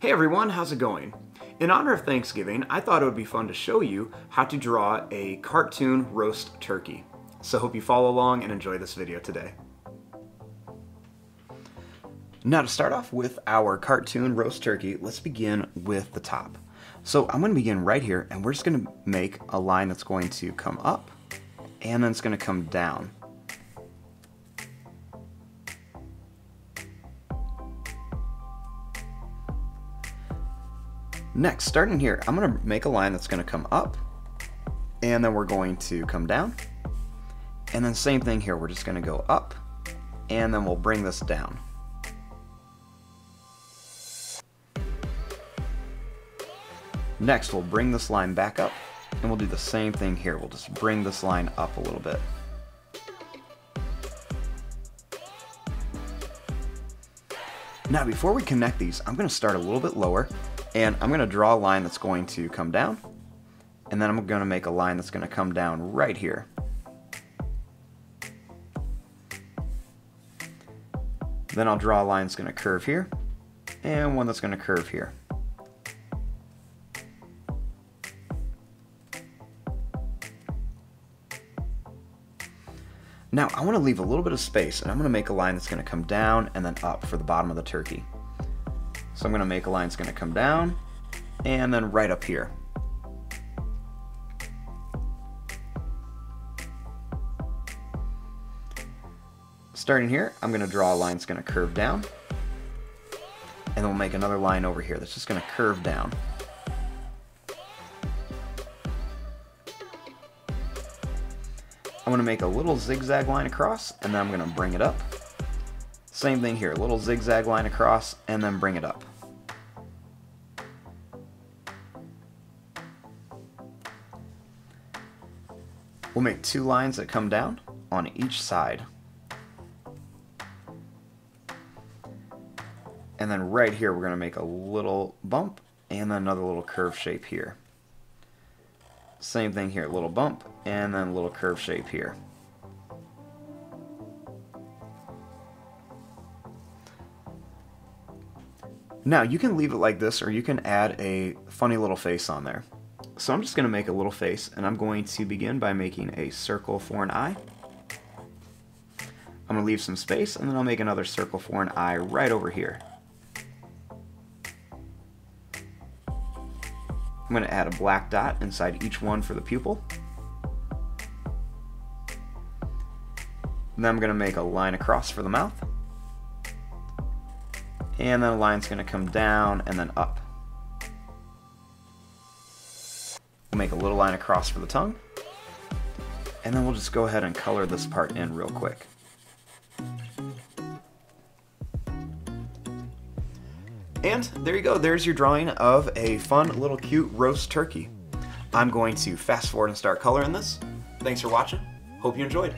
Hey everyone, how's it going? In honor of Thanksgiving, I thought it would be fun to show you how to draw a cartoon roast turkey. So hope you follow along and enjoy this video today. Now to start off with our cartoon roast turkey, let's begin with the top. So I'm going to begin right here and we're just going to make a line that's going to come up and then it's going to come down. Next, starting here, I'm going to make a line that's going to come up, and then we're going to come down, and then same thing here, we're just going to go up, and then we'll bring this down. Next, we'll bring this line back up, and we'll do the same thing here. We'll just bring this line up a little bit. Now, before we connect these, I'm going to start a little bit lower, and I'm going to draw a line that's going to come down, and then I'm going to make a line that's going to come down right here. Then I'll draw a line that's going to curve here, and one that's going to curve here. Now I want to leave a little bit of space, and I'm going to make a line that's going to come down and then up for the bottom of the turkey. So I'm going to make a line that's going to come down and then right up here. Starting here, I'm going to draw a line that's going to curve down, and then we'll make another line over here that's just going to curve down. I'm going to make a little zigzag line across, and then I'm going to bring it up. Same thing here, a little zigzag line across, and then bring it up. We'll make two lines that come down on each side. And then right here, we're going to make a little bump, and then another little curve shape here. Same thing here, a little bump, and then a little curve shape here. Now you can leave it like this, or you can add a funny little face on there. So I'm just going to make a little face, and I'm going to begin by making a circle for an eye. I'm going to leave some space, and then I'll make another circle for an eye right over here. I'm going to add a black dot inside each one for the pupil. Then I'm going to make a line across for the mouth. And then a line's going to come down and then up. We'll make a little line across for the tongue. And then we'll just go ahead and color this part in real quick. And there you go, there's your drawing of a fun little cute roast turkey. I'm going to fast forward and start coloring this. Thanks for watching. Hope you enjoyed.